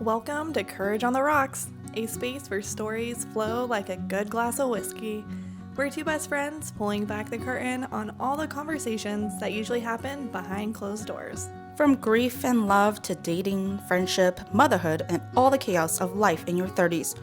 Welcome to Courage on the Rocks, a space where stories flow like a good glass of whiskey. We're two best friends pulling back the curtain on all the conversations that usually happen behind closed doors. From grief and love to dating, friendship, motherhood, and all the chaos of life in your 30s.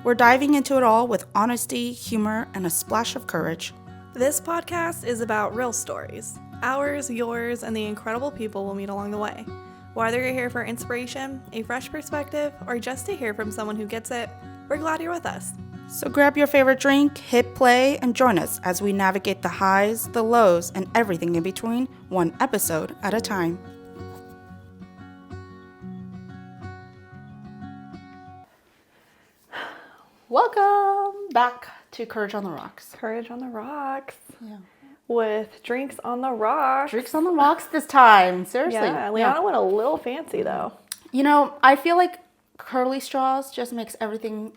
We're diving into it all with honesty, humor, and a splash of courage. This podcast is about real stories, ours, yours, and the incredible people we'll meet along the way. Whether you're here for inspiration, a fresh perspective, or just to hear from someone who gets it, we're glad you're with us. So grab your favorite drink, hit play, and join us as we navigate the highs, the lows, and everything in between, one episode at a time. Welcome back to Courage on the Rocks. Courage on the Rocks. Yeah. With drinks on the rocks. Drinks on the rocks this time. Seriously. Yeah, Liana went a little fancy though. You know, I feel like curly straws just makes everything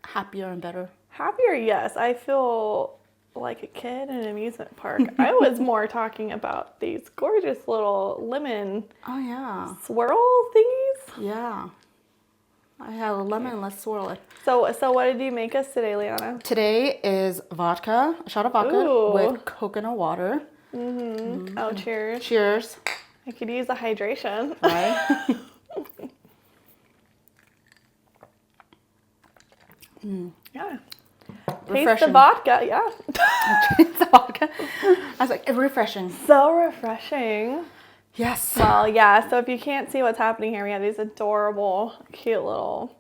happier and better. Happier, yes. I feel like a kid in an amusement park. I was more talking about these gorgeous little lemon swirl thingies. Yeah. I have a lemon, let's swirl it. So what did you make us today, Liana? Today is vodka, a shot of vodka with coconut water. Mm-hmm. Oh, cheers. Cheers. I could use the hydration. Right? Yeah. Refreshing. Taste the vodka, yeah. Taste the vodka. I was like, refreshing. So refreshing. Yes. Well, yeah, so if you can't see what's happening here, we have these adorable, cute little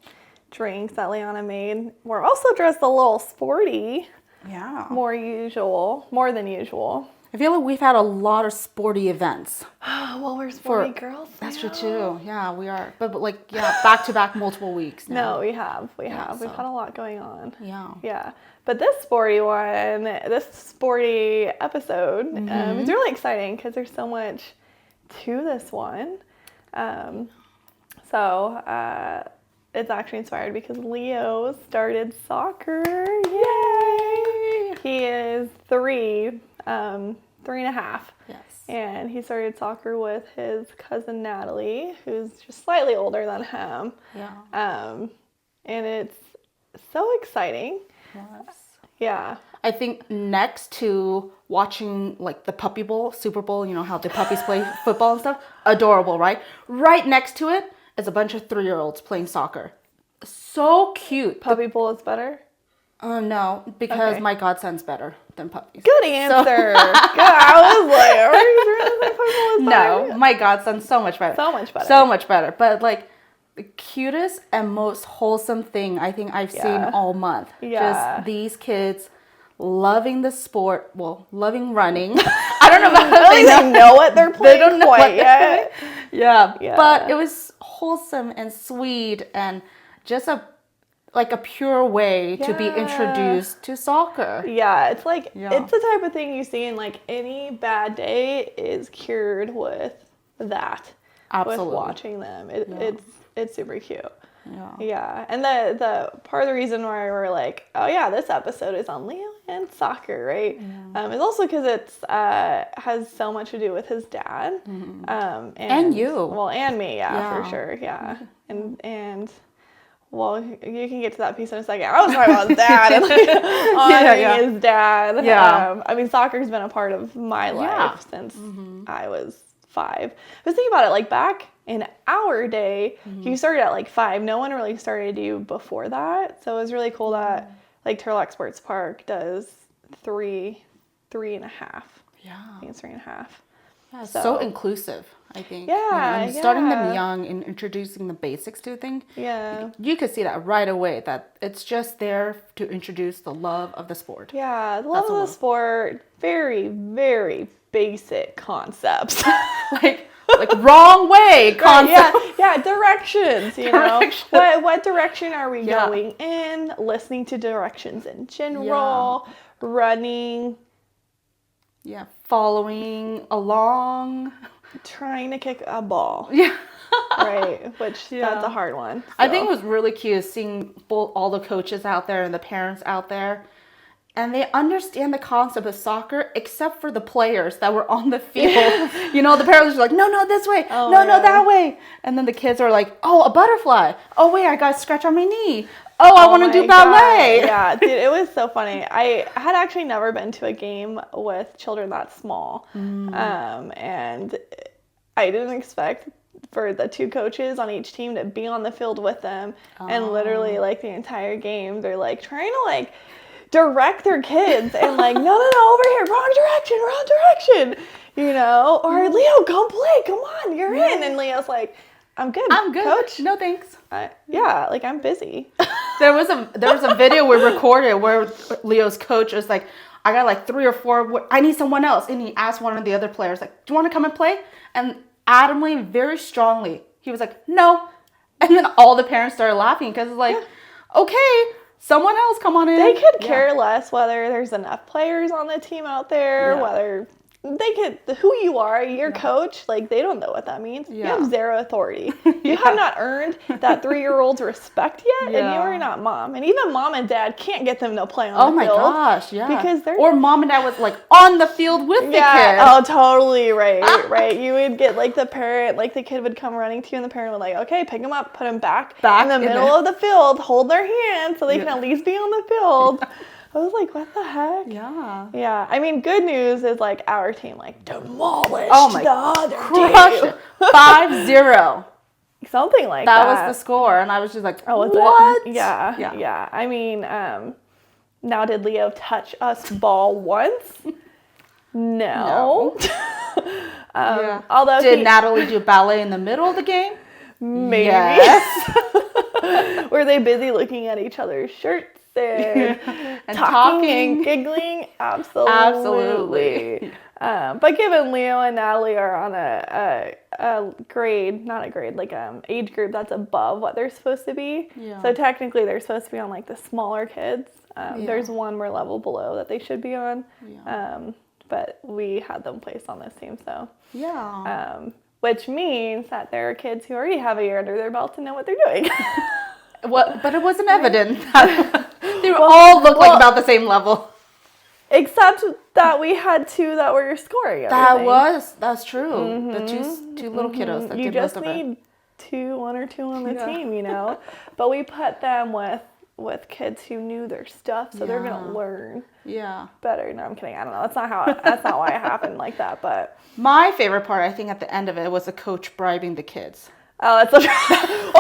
drinks that Liana made. We're also dressed a little sporty. Yeah. More than usual. I feel like we've had a lot of sporty events. Well, we're sporty girls. That's true too. Yeah, we are. But like, yeah, back to back multiple weeks now. No, we have. We've had a lot going on. Yeah. Yeah. But this sporty episode is really exciting because there's so much to this one. It's actually inspired because Leo started soccer. Yay! He is 3.5. Yes. And he started soccer with his cousin Natalie, who's just slightly older than him. Yeah. And it's so exciting. Yes. Yeah. I think next to watching like the Puppy Bowl, Super Bowl, you know how the puppies play football and stuff, adorable, right? Right next to it is a bunch of 3-year-olds playing soccer. So cute. Puppy Bowl is better? No, because my godson's better than puppies. Good answer. I was like, are you really saying Puppy Bowl is better? No, my godson's so much better. So much better. So much better. But like the cutest and most wholesome thing I think I've seen all month. Yeah. Just these kids loving the sport, loving running. I don't know about they don't know what they're playing. They don't know quite yet. Yeah, but it was wholesome and sweet and just a pure way to be introduced to soccer. Yeah, it's like it's the type of thing you see in like any bad day is cured with that. Absolutely. With watching them. It's super cute. Yeah. Yeah. And the part of the reason why we're like, oh yeah, this episode is on Leo and soccer, right? Yeah. Is also because it's has so much to do with his dad. Mm-hmm. And you. Well, and me, for sure. Yeah. And well, you can get to that piece in a second. I was talking about his dad and honoring his dad. Yeah. I mean, soccer's been a part of my life since I was 5. I was thinking about it, like back in our day, you started at like 5. No one really started you before that. So it was really cool that like Turlock Sports Park does 3.5. Yeah. I think it's 3.5. Yeah, so inclusive, I think. Yeah, and starting them young and introducing the basics to a thing. Yeah. You could see that right away, that it's just there to introduce the love of the sport. Yeah, the love of the sport, very, very basic concepts. like wrong way concepts. Right, yeah, directions, you know. What direction are we going in? Listening to directions in general, running. Yeah, following along. Trying to kick a ball. Yeah. Right, which that's a hard one. So. I think it was really cute seeing all the coaches out there and the parents out there. and they understand the concept of soccer except for the players that were on the field. You know, the parents are like, no, this way. No, that way. And then the kids are like, oh, a butterfly. Oh, wait, I got a scratch on my knee. Oh, I want to do ballet. God. Yeah, dude, it was so funny. I had actually never been to a game with children that small. And I didn't expect for the 2 coaches on each team to be on the field with them. And literally, like, the entire game, they're, like, trying to, like, direct their kids and like, no, over here, wrong direction, you know, or Leo, come play, come on, you're in. And Leo's like, I'm good, coach. No thanks. Yeah, like I'm busy. There was a video we recorded where Leo's coach was like, I got like 3 or 4, I need someone else. And he asked one of the other players, like, do you want to come and play? And adamantly, very strongly, he was like, no. And then all the parents started laughing because it's like, okay, someone else come on in. They could care less whether there's enough players on the team out there, whether they could, who you are, your coach, like they don't know what that means. You have 0 authority. You have not earned that 3-year-old's respect yet, and you are not mom. And even mom and dad can't get them to play on the field. Oh my gosh, yeah. Because they're... Or mom and dad was like on the field with the kid. Oh, totally, right. You would get like the parent, like the kid would come running to you and the parent would like, okay, pick them up, put them back in the middle of the field, hold their hand so they can at least be on the field. I was like, what the heck? Yeah. Yeah. I mean, good news is like our team like demolished the other team. 5-0. Something like that. That was the score. And I was just like, oh, what? Yeah. I mean, now did Leo touch us ball once? No. Although did Natalie do ballet in the middle of the game? Maybe. Yes. Were they busy looking at each other's shirts? And talking and giggling, absolutely. But given Leo and Natalie are on a grade, not a grade, like age group that's above what they're supposed to be. Yeah. So technically they're supposed to be on like the smaller kids. There's one more level below that they should be on. Yeah. But we had them placed on this team, so. Yeah. Which means that there are kids who already have a year under their belt to know what they're doing. But it wasn't evident. They all looked like about the same level. Except that we had 2 that were scoring everything. That's true. Mm-hmm. The two little kiddos that you did just most of it. need 1 or 2 on the team, you know. But we put them with kids who knew their stuff, so they're gonna learn better. No, I'm kidding. I don't know. That's not why it happened like that. But my favorite part, I think, at the end of it was the coach bribing the kids. Oh, that's so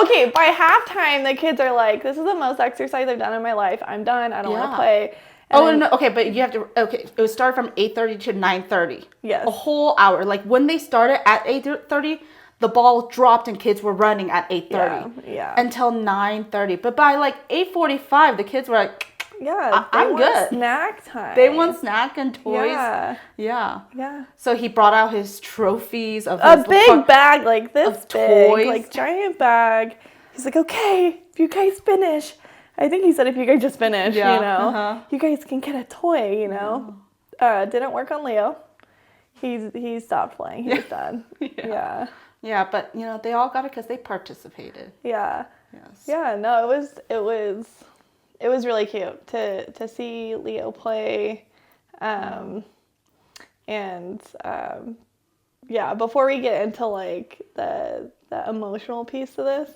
okay. By halftime, the kids are like, "This is the most exercise I've done in my life. I'm done. I don't want to play." And no, okay, but you have to. Okay, it was started from 8:30 to 9:30. Yes, a whole hour. Like when they started at 8:30, the ball dropped and kids were running at 8:30. Yeah. Until 9:30, but by like 8:45, the kids were like, I'm good. Snack time. They want snack and toys. Yeah. So he brought out his trophies of a big bag like this of toys, like giant bag. He's like, okay, if you guys finish, I think he said if you guys just finish, you know, you guys can get a toy, you know. Didn't work on Leo. He stopped playing. He was done. Yeah, but you know they all got it because they participated. Yeah. Yes. Yeah. No, it was really cute to see Leo play, before we get into like the emotional piece of this,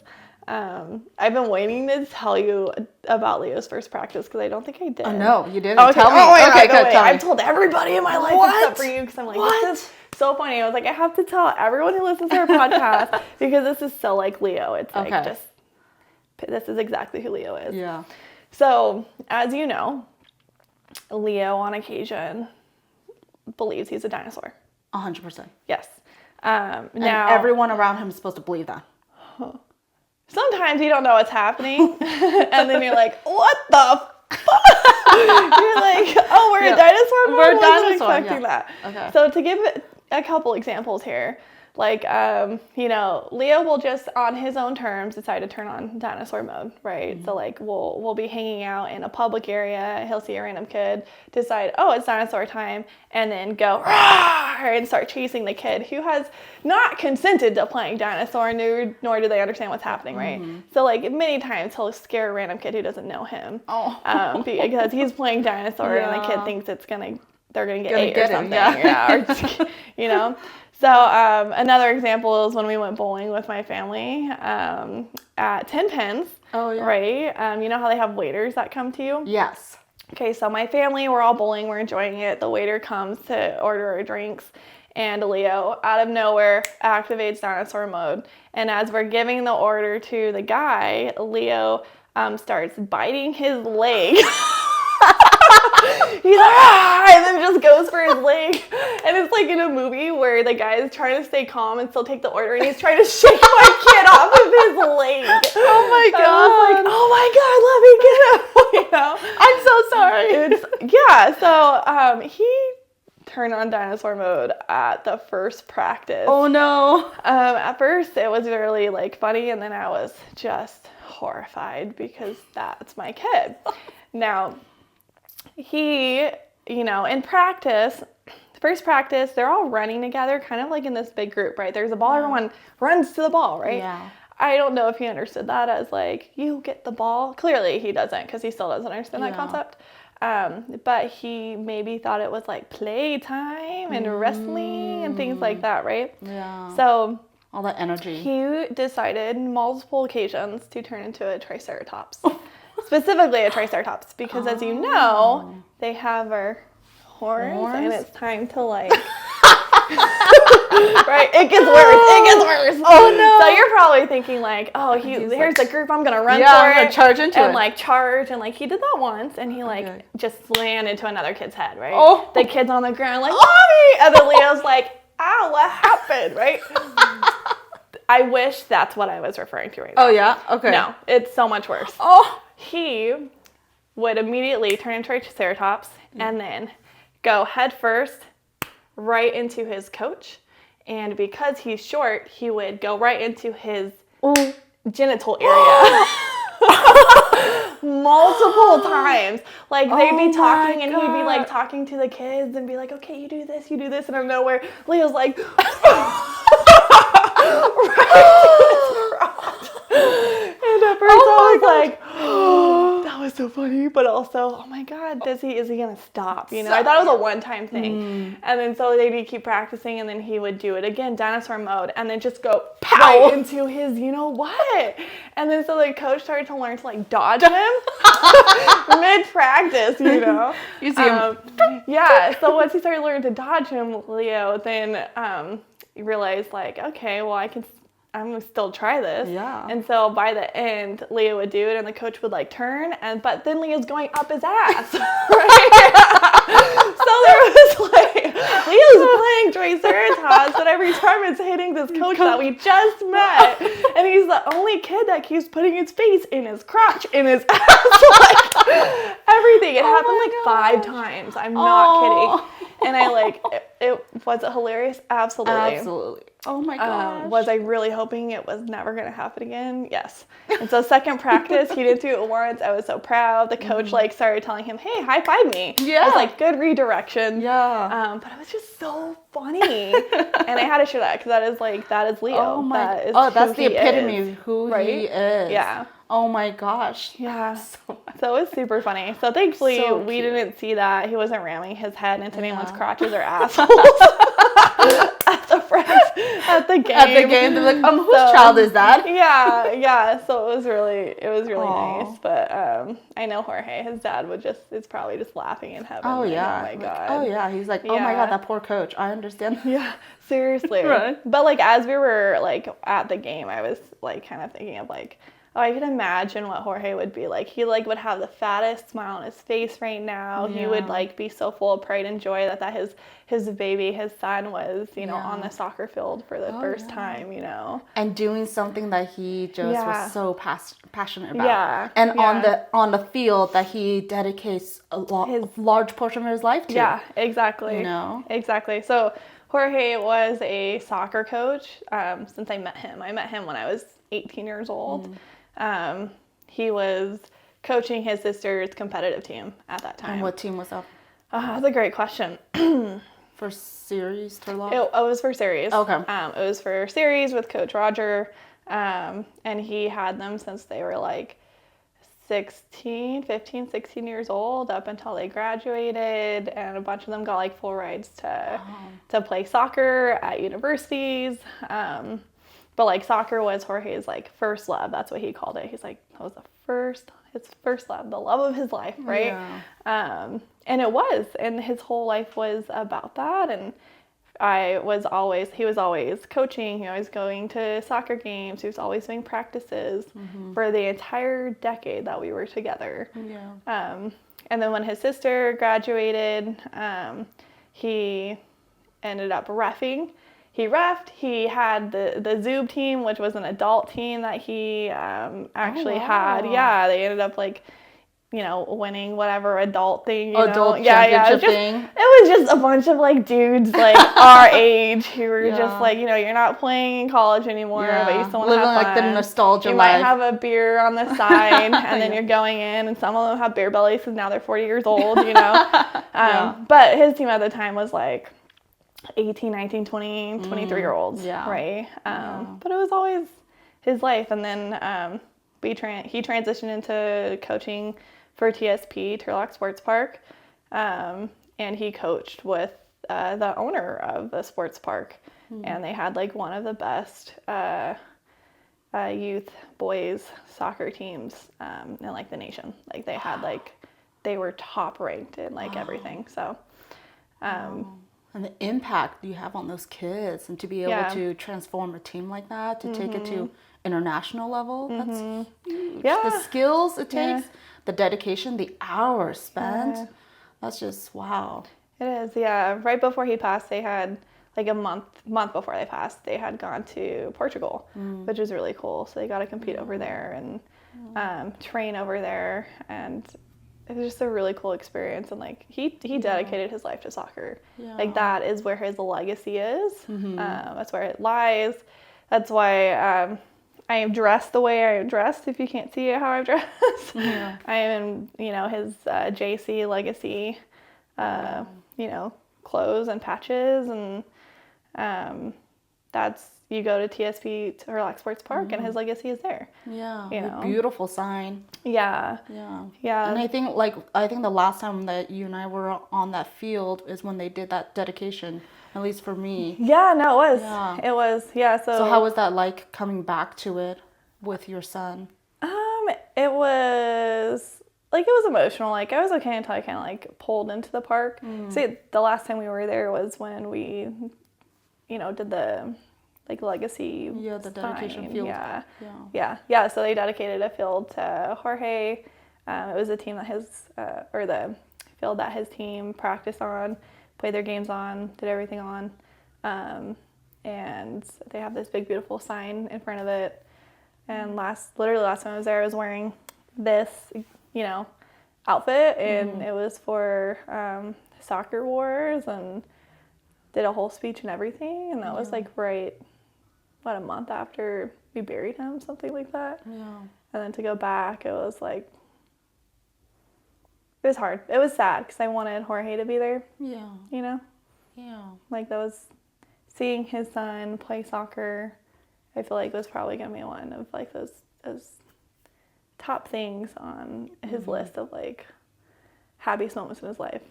I've been waiting to tell you about Leo's first practice because I don't think I did. Oh no, you didn't. Okay. Tell me. Okay, good. Tell me. I've told everybody in my life except for you because I'm like, this is so funny. I was like, I have to tell everyone who listens to our podcast because this is so like Leo. It's like this is exactly who Leo is. Yeah. So, as you know, Leo on occasion believes he's a dinosaur. 100%. Yes. Now everyone around him is supposed to believe that. Sometimes you don't know what's happening, and then you're like, "What the fuck?" You're like, "Oh, we're a dinosaur." We're a dinosaur. Expecting that. Okay. So to give a couple examples here, Like, Leo will just on his own terms decide to turn on dinosaur mode, right? Mm-hmm. So like we'll be hanging out in a public area. He'll see a random kid, decide, oh, it's dinosaur time, and then go Rawr! And start chasing the kid who has not consented to playing dinosaur, nor do they understand what's happening, right? Mm-hmm. So like many times he'll scare a random kid who doesn't know him, because he's playing dinosaur and the kid thinks they're gonna get ate or something, or, So another example is when we went bowling with my family at 10 Pins. Oh, yeah. Right? You know how they have waiters that come to you? Yes. Okay, so my family, we're all bowling, we're enjoying it. The waiter comes to order our drinks, and Leo, out of nowhere, activates dinosaur mode. And as we're giving the order to the guy, Leo starts biting his leg. He's like, and then just goes for his leg. And it's like in a movie where the guy is trying to stay calm and still take the order, and he's trying to shake my kid off of his leg. Oh my God. I was like, oh my God, let me get him. I'm so sorry. So he turned on dinosaur mode at the first practice. Oh no. At first it was really like funny, and then I was just horrified because that's my kid. Now, he, in practice, first practice, they're all running together, kind of like in this big group, right? There's a ball, everyone runs to the ball, right? Yeah. I don't know if he understood that as like, you get the ball. Clearly he doesn't, because he still doesn't understand that concept. But he maybe thought it was like playtime and wrestling and things like that, right? Yeah. So all that energy. He decided multiple occasions to turn into a triceratops. Specifically a triceratops, because as you know, they have our horns, and it's time to like... Right? It gets worse. Oh no. So you're probably thinking like, oh, here's the group, I'm gonna run for I'm gonna charge into and it. like charge, and like he did that once, and he like just slammed into another kid's head, right? Oh. The kid's on the ground like, mommy! And then Leo's like, ow, what happened, right? I wish that's what I was referring to right now. Oh yeah? Okay. No, it's so much worse. Oh. He would immediately turn into a triceratops and then go head first right into his coach. And because he's short, he would go right into his genital area. Multiple times. Like they'd be talking and he'd be like talking to the kids and be like, okay, you do this. And out of nowhere, Leo's like, and at first I was like, oh, that was so funny, but also, oh my God, is he gonna stop? I thought it was a one-time thing. And then so they'd keep practicing, and then he would do it again, dinosaur mode, and then just go pow into his what? And then so the coach started to learn to like dodge him mid-practice, You see him. So once he started learning to dodge him, Leo then realized like, okay, well I'm gonna still try this. Yeah. And so by the end, Leo would do it, and the coach would like turn, but then Leo's going up his ass. Right? So there was like Leo's playing Triceratops, but every time it's hitting this coach that we just met, and he's the only kid that keeps putting his face in his crotch, in his ass, like everything. It happened like 5 times. I'm not kidding. And I it was it hilarious? Absolutely. Oh my gosh. Was I really hoping it was never going to happen again? Yes. And so second practice, he didn't do it once. I was so proud. The coach started telling him, hey, high five me. Yeah. I was like, good redirection. Yeah. But it was just so funny. And I had to share that because that is Leo. Oh my. That's the epitome of who he is. Yeah. Oh my gosh. Yeah. So it was super funny. So thankfully we didn't see that. He wasn't ramming his head into anyone's crotches or assholes. At the game. They're like, whose child is that? Yeah. So it was really nice. But I know Jorge, his dad is probably just laughing in heaven. Oh yeah. Oh my God. Oh yeah. He's like, oh my God, that poor coach. I understand. Yeah. Seriously. Right. But like as we were like at the game, I was like kind of thinking of like, oh, I could imagine what Jorge would be like. He like would have the fattest smile on his face right now. Yeah. He would like be so full of pride and joy that his baby, his son was, on the soccer field for the first time, And doing something that he just was so passionate about. Yeah. And on the field that he dedicates a large portion of his life to. Yeah, exactly. You know? Exactly. So Jorge was a soccer coach since I met him. I met him when I was 18 years old. He was coaching his sister's competitive team at that time. And what team was that? That's a great question. For series, Turlock? It was for series. Okay. It was for series with Coach Roger. And he had them since they were like 15, 16 years old up until they graduated, and a bunch of them got like full rides to play soccer at universities. But like soccer was Jorge's like first love. That's what he called it. He's like, that was his first love, the love of his life, right? Yeah. And it was, and his whole life was about that. And he was always coaching. He was going to soccer games. He was always doing practices for the entire decade that we were together. Yeah. And then when his sister graduated, he ended up reffing. He reffed. He had the Zoob team, which was an adult team that he actually had. Yeah, they ended up like, winning whatever adult thing. Adult championship thing. It was just a bunch of like dudes like our age who were just like, you're not playing in college anymore, but you still want to have fun. Like the nostalgia You life. might have a beer on the side, and then you're going in, and some of them have beer bellies because now they're 40 years old, But his team at the time was like 18, 19, 20, 23-year-olds, right? But it was always his life. And then he transitioned into coaching for TSP, Turlock Sports Park, and he coached with the owner of the sports park, and they had like one of the best youth boys soccer teams in like the nation. Like they had they were top ranked in like everything. So. And the impact you have on those kids, and to be able to transform a team like that, to take it to international level, that's huge. The skills it takes, the dedication, the hours spent, that's just wow. It is, yeah. Right before he passed, they had like a month before they passed, they had gone to Portugal, which was really cool. So they got to compete over there and train over there, and it was just a really cool experience. And like he dedicated his life to soccer. Like that is where his legacy is. That's where it lies. That's why I am dressed the way I am dressed. If you can't see how I'm dressed, I am in his JC legacy. Clothes and patches, and that's, you go to TSP, Turlock Sports Park, and his legacy is there. Beautiful sign. And I think the last time that you and I were on that field is when they did that dedication, at least for me. It was so how was that like, coming back to it with your son? It was emotional. Like I was okay until I kind of like pulled into the park. See, the last time we were there was when we did the like legacy the dedication field. So they dedicated a field to Jorge. It was a team that the field that his team practiced on, played their games on, did everything on, and they have this big beautiful sign in front of it. And last time I was there, I was wearing this outfit, and it was for Soccer Wars, and did a whole speech and everything. And that was like a month after we buried him, something like that. And then to go back, it was like, it was hard. It was sad because I wanted Jorge to be there. Like that was, seeing his son play soccer, I feel like was probably gonna be one of like those top things on his list of like happiest moments in his life.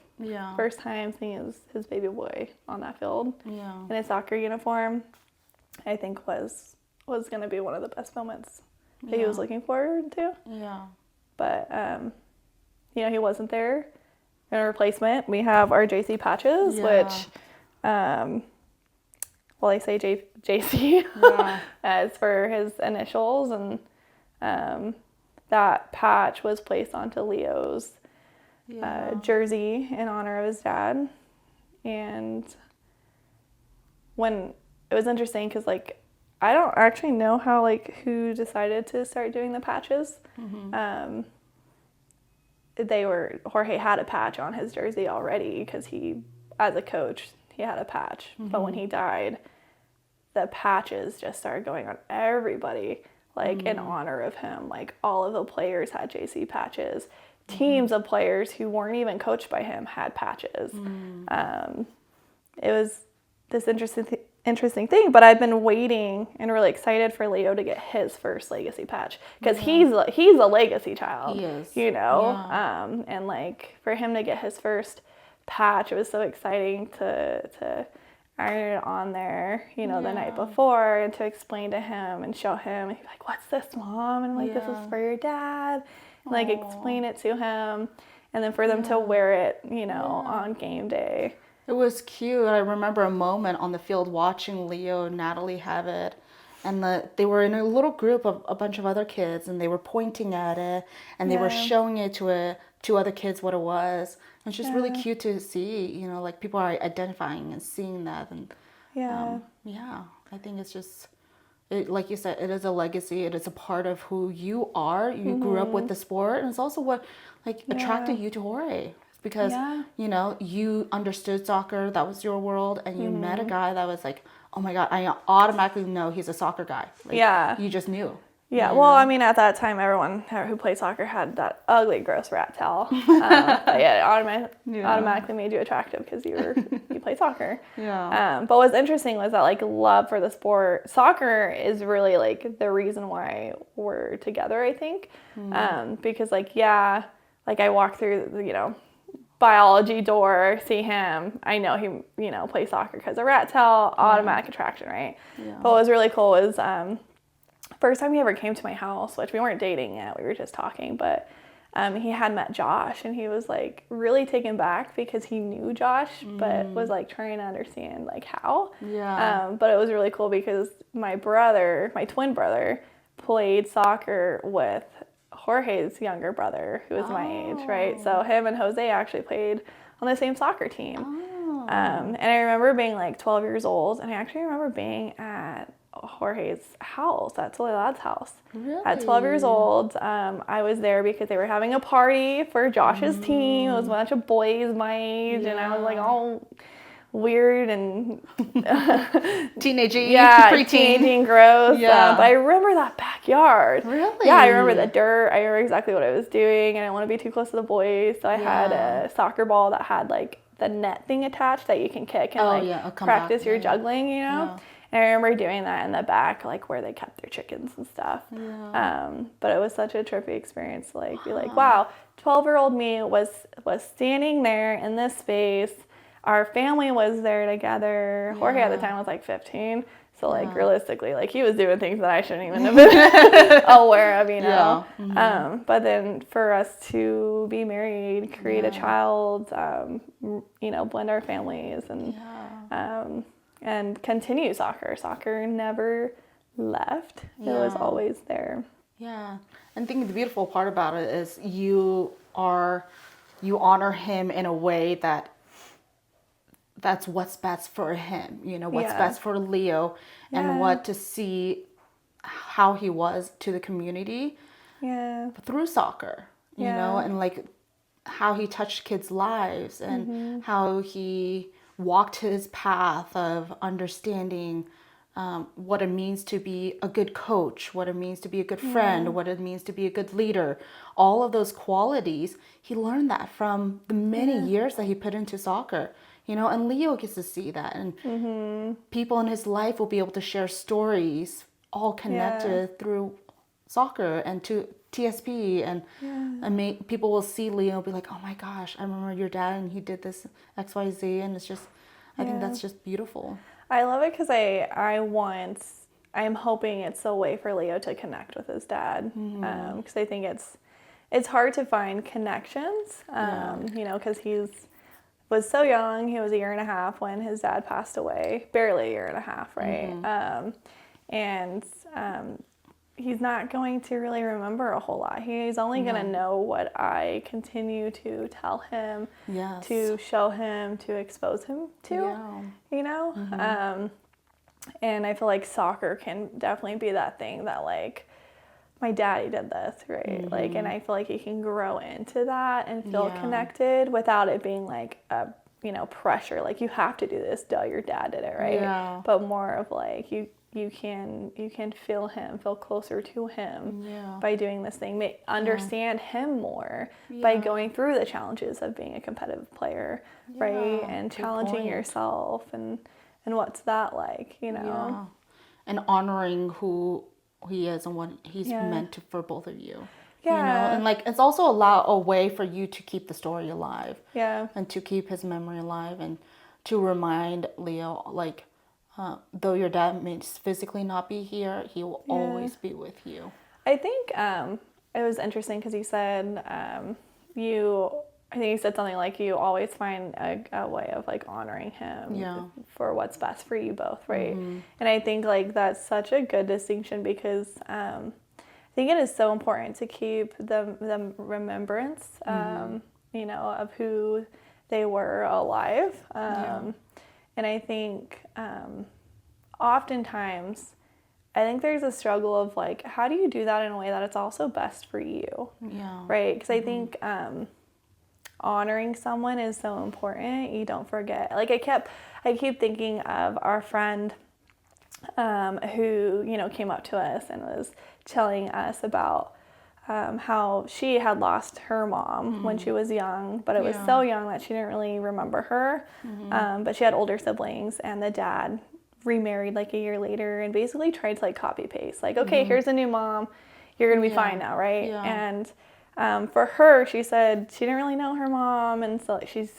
First time seeing his baby boy on that field in his soccer uniform, I think was going to be one of the best moments that he was looking forward to. But he wasn't there. In replacement, we have our JC patches, which I say JC as for his initials, and that patch was placed onto Leo's jersey in honor of his dad. And when it was interesting because like I don't actually know how like who decided to start doing the patches. Jorge had a patch on his jersey already because he, as a coach, he had a patch. But when he died, the patches just started going on everybody, like in honor of him. Like all of the players had JC patches. Teams of players who weren't even coached by him had patches. It was this interesting thing, but I've been waiting and really excited for Leo to get his first legacy patch, because he's a legacy child. He is. You know, and like for him to get his first patch, it was so exciting to iron it on there, you know, the night before, and to explain to him and show him. And he's like, "What's this, Mom?" And I'm like, "This is for your dad." And, like, explain it to him, and then for them to wear it, you know, on game day. It was cute. I remember a moment on the field watching Leo and Natalie have it, and they were in a little group of a bunch of other kids, and they were pointing at it, and they were showing it to other kids what it was. And it's just really cute to see, you know, like people are identifying and seeing that, and I think it's just. Like you said, it is a legacy. It is a part of who you are. You grew up with the sport, and it's also what attracted you to Jorge. Because you know, you understood soccer. That was your world, and you met a guy that was like, oh my God, I automatically know he's a soccer guy. Like, you just knew. Yeah, well, I mean, at that time, everyone who played soccer had that ugly, gross rat tail. It automatically made you attractive because you play soccer. But what's interesting was that, like, love for the sport, soccer is really, like, the reason why we're together, I think. Because, like, like, I walk through, you know, biology door, see him, I know he, you know, plays soccer because of rat tail, automatic attraction, right? But what was really cool was, first time he ever came to my house, which we weren't dating yet, we were just talking, but he had met Josh, and he was like really taken back because he knew Josh, but was like trying to understand like how. But it was really cool because my twin brother, played soccer with Jorge's younger brother, who is my age, right? So him and Jose actually played on the same soccer team. And I remember being like 12 years old, and I actually remember being at Jorge's house, at Soledad's house. Really? At 12 years old. I was there because they were having a party for Josh's team. It was a bunch of boys my age, and I was like all weird and teenagey, preteen, gross. But I remember that backyard. Really? Yeah, I remember the dirt. I remember exactly what I was doing, and I didn't want to be too close to the boys, so I had a soccer ball that had like the net thing attached that you can kick and practice your juggling, you know. And I remember doing that in the back, like where they kept their chickens and stuff. But it was such a trippy experience to like be like, wow, 12-year-old me was standing there in this space. Our family was there together. Jorge at the time was like 15. So like realistically, like he was doing things that I shouldn't even have been aware of, you know. But then for us to be married, create a child, you know, blend our families and continue soccer. Soccer never left. It was always there. And I think the beautiful part about it is you honor him in a way that's what's best for him, you know, what's best for Leo, and what to see how he was to the community through soccer, you know, and like how he touched kids' lives, and how he walked his path of understanding what it means to be a good coach, what it means to be a good friend, what it means to be a good leader. All of those qualities, he learned that from the many years that he put into soccer, you know, and Leo gets to see that. And people in his life will be able to share stories all connected through soccer and to TSP, and people will see Leo and be like, oh my gosh, I remember your dad and he did this XYZ, and it's just, I think that's just beautiful. I love it because I'm hoping it's a way for Leo to connect with his dad, because I think it's hard to find connections, you know, because was so young. He was 1.5 years when his dad passed away, barely 1.5 years, right? And he's not going to really remember a whole lot. He's only going to know what I continue to tell him, to show him, to expose him to, you know? And I feel like soccer can definitely be that thing that, like, my daddy did this, right? Like, and I feel like he can grow into that and feel connected without it being like a pressure, like you have to do this, duh, your dad did it, right? Yeah. But more of like you can feel closer to him by doing this thing, understand him more by going through the challenges of being a competitive player, right? And challenging yourself and what's that like, and honoring who he is and what he's meant to for both of you. Yeah. And like it's also a way for you to keep the story alive. Yeah. And to keep his memory alive and to remind Leo, like, though your dad may physically not be here, he will always be with you. I think it was interesting because he said I think he said something like you always find a way of like honoring him for what's best for you both, right? Mm-hmm. And I think like that's such a good distinction because I think it is so important to keep the remembrance, of who they were alive. And I think oftentimes, I think there's a struggle of like, how do you do that in a way that it's also best for you? Yeah. Right? Because I think honoring someone is so important. You don't forget. Like I keep thinking of our friend who, came up to us and was telling us about how she had lost her mom when she was young, but it was so young that she didn't really remember her. But she had older siblings, and the dad remarried like a year later and basically tried to like copy paste. Like, okay, here's a new mom. You're going to be fine now, right? Yeah. And for her, she said she didn't really know her mom, and so she's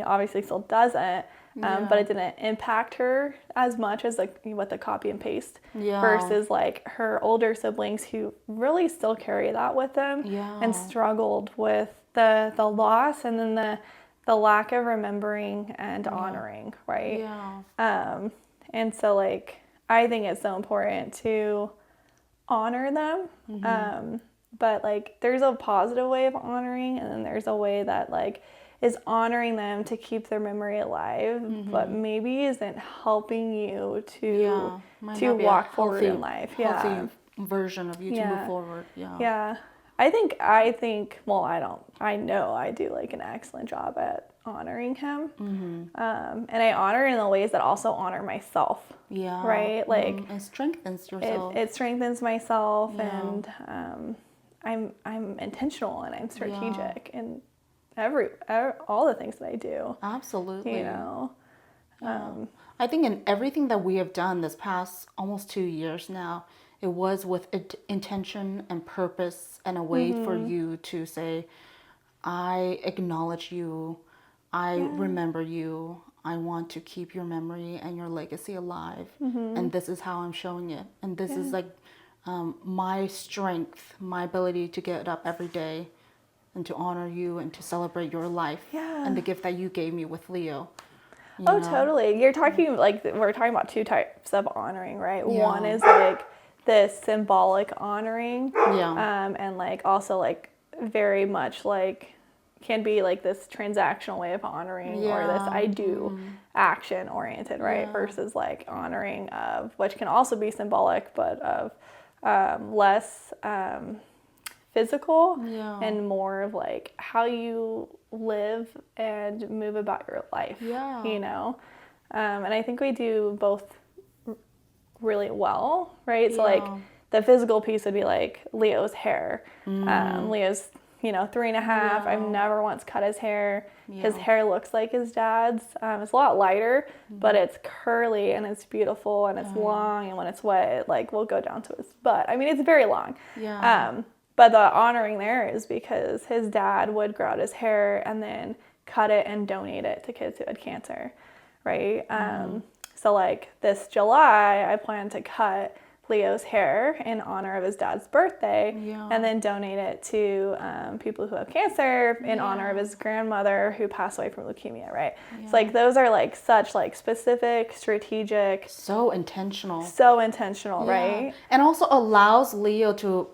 obviously still doesn't. But it didn't impact her as much as like what the copy and paste versus like her older siblings who really still carry that with them and struggled with the loss and then the lack of remembering and honoring, right? Yeah. And so like I think it's so important to honor them. But like there's a positive way of honoring, and then there's a way that like is honoring them to keep their memory alive, but maybe isn't helping you to walk forward in life. Healthy version of you to move forward. Yeah. I think. Well, I know I do like an excellent job at honoring him, and I honor in the ways that also honor myself. Yeah. Right. Like it strengthens yourself. It strengthens myself, and I'm intentional and I'm strategic and. All the things that I do. Absolutely. I think in everything that we have done this past almost 2 years now, it was with intention and purpose and a way for you to say, I acknowledge you, I remember you, I want to keep your memory and your legacy alive, and this is how I'm showing it. And this is like my strength, my ability to get up every day and to honor you and to celebrate your life and the gift that you gave me with Leo. Totally. You're talking like we're talking about two types of honoring, right? Yeah. One is like this symbolic honoring, and like also like very much like can be like this transactional way of honoring or this I do action oriented, right? Versus like honoring of which can also be symbolic, but of less physical and more of like how you live and move about your life, and I think we do both really well, right? So like the physical piece would be like Leo's hair. Leo's 3.5. I've never once cut his hair. His hair looks like his dad's. It's a lot lighter, but it's curly and it's beautiful and it's long, and when it's wet it like will go down to his butt. I mean, it's very long. But the honoring there is because his dad would grow out his hair and then cut it and donate it to kids who had cancer, right? So like this July, I plan to cut Leo's hair in honor of his dad's birthday and then donate it to people who have cancer in honor of his grandmother who passed away from leukemia, right? So like those are like such like specific, strategic. So intentional, right? And also allows Leo to,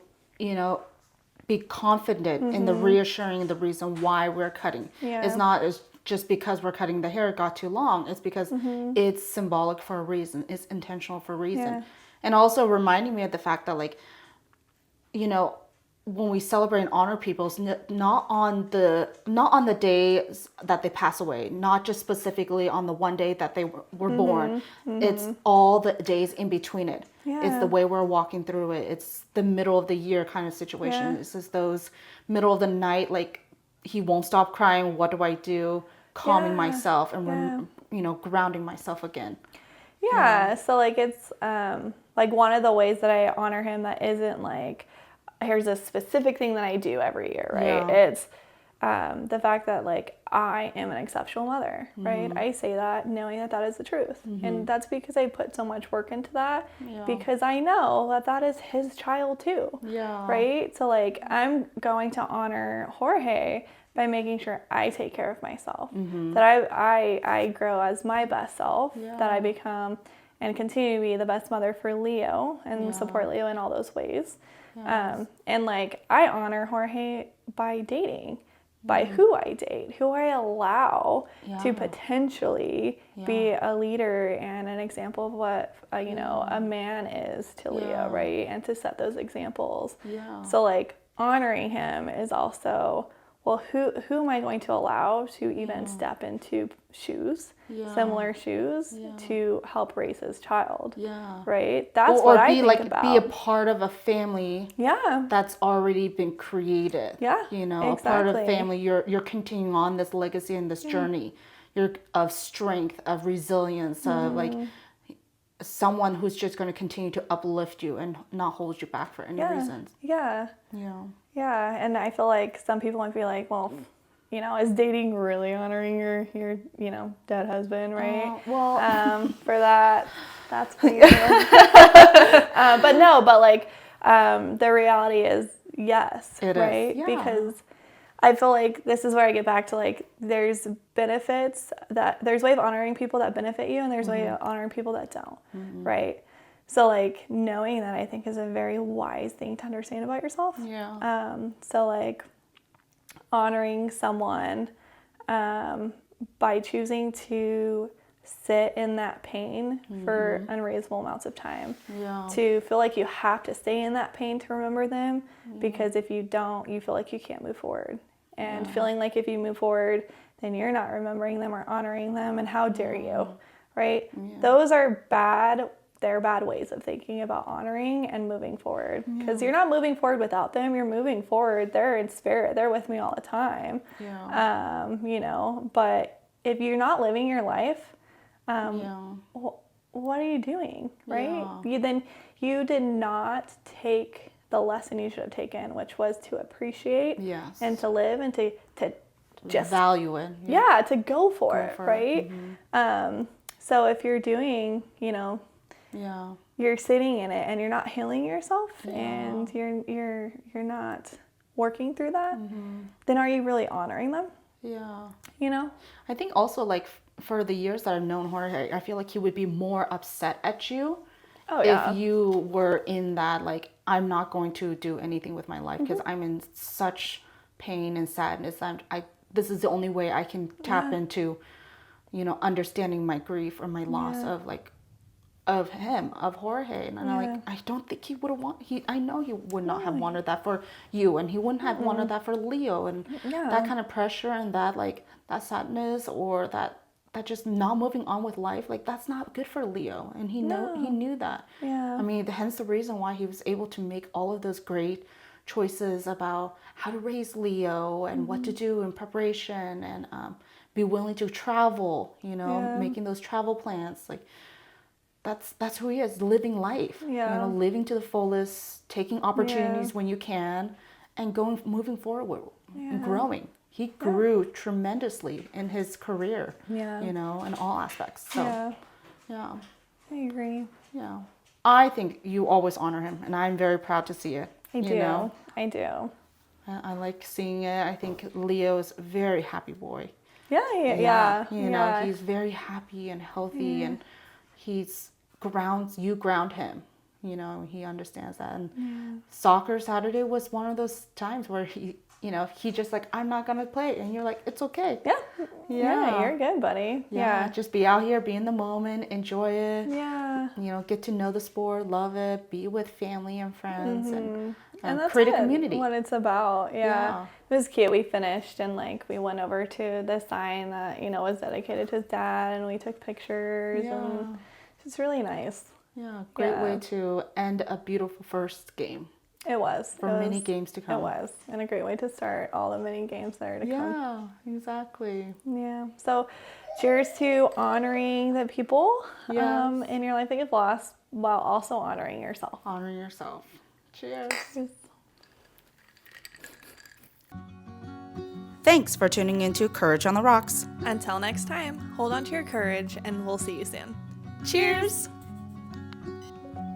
be confident in the reassuring the reason why we're cutting. It's not just because we're cutting the hair, it got too long. It's because it's symbolic for a reason. It's intentional for a reason. And also reminding me of the fact that like, when we celebrate and honor people, it's not on the days that they pass away, not just specifically on the one day that they were born. It's all the days in between it. It's the way we're walking through it. It's the middle of the year kind of situation. It's just those middle of the night, like, he won't stop crying. What do I do? Calming myself and grounding myself again. Yeah. So like it's like one of the ways that I honor him that isn't like, here's a specific thing that I do every year, right? It's the fact that like I am an exceptional mother, right? I say that knowing that that is the truth. And that's because I put so much work into that because I know that that is his child too, right? So like I'm going to honor Jorge by making sure I take care of myself, that I grow as my best self, that I become and continue to be the best mother for Leo and support Leo in all those ways. And like I honor Jorge by dating, by who I date, who I allow to potentially be a leader and an example of what a man is to Leo, right? And to set those examples. So like honoring him is also, well, who am I going to allow to even step into shoes, similar shoes, to help raise his child? Right? That's what I think about. Be a part of a family that's already been created. A part of family. You're continuing on this legacy and this journey. You're of strength, of resilience, of like someone who's just going to continue to uplift you and not hold you back for any reasons. Yeah, and I feel like some people might be like, well, is dating really honoring your dead husband, right? For that's pretty good. But the reality is yes, right? Because I feel like this is where I get back to like, there's benefits there's way of honoring people that benefit you, and there's way of honoring people that don't, right? So like knowing that I think is a very wise thing to understand about yourself. So like honoring someone by choosing to sit in that pain for unreasonable amounts of time. To feel like you have to stay in that pain to remember them, because if you don't, you feel like you can't move forward. And feeling like if you move forward, then you're not remembering them or honoring them, and how dare you, right? Those are bad. They're bad ways of thinking about honoring and moving forward, because you're not moving forward without them. You're moving forward. They're in spirit. They're with me all the time. But if you're not living your life, what are you doing, right? You did not take the lesson you should have taken, which was to appreciate and to live and to just value it. To go for it, right? So if you're doing, you're sitting in it and you're not healing yourself, and you're not working through that, then are you really honoring them? I think also like for the years that I've known Jorge, I feel like he would be more upset at you if you were in that like, I'm not going to do anything with my life because I'm in such pain and sadness. This is the only way I can tap into, understanding my grief or my loss of him, of Jorge. And I'm like, I don't think he would have I know he would not have wanted that for you, and he wouldn't have wanted that for Leo, and that kind of pressure and that like that sadness or that just not moving on with life, like that's not good for Leo, and he knew that. I mean, hence the reason why he was able to make all of those great choices about how to raise Leo and what to do in preparation, and be willing to travel, making those travel plans. Like that's who he is, living life, living to the fullest, taking opportunities when you can, and moving forward and growing. He grew tremendously in his career, in all aspects. So, I agree. I think you always honor him, and I'm very proud to see it. I do. I like seeing it. I think Leo is a very happy boy. He's very happy and healthy, and you ground him. He understands that. And soccer Saturday was one of those times where you know, he just like, I'm not gonna play, and you're like, it's okay. Yeah, you're good, buddy. Yeah. Just be out here, be in the moment, enjoy it. Yeah. You know, get to know the sport, love it, be with family and friends, and that's create a it, community. what it's about. Yeah. It was cute. We finished and like we went over to the sign that, you know, was dedicated to his dad, and we took pictures, and it's really nice. Yeah, great way to end a beautiful first game. It was. For many games to come. It was. And a great way to start all the mini games that are to come. Yeah, exactly. Yeah. So cheers to honoring the people in your life that you've lost while also honoring yourself. Honoring yourself. Cheers. Thanks for tuning into Courage on the Rocks. Until next time, hold on to your courage, and we'll see you soon. Cheers!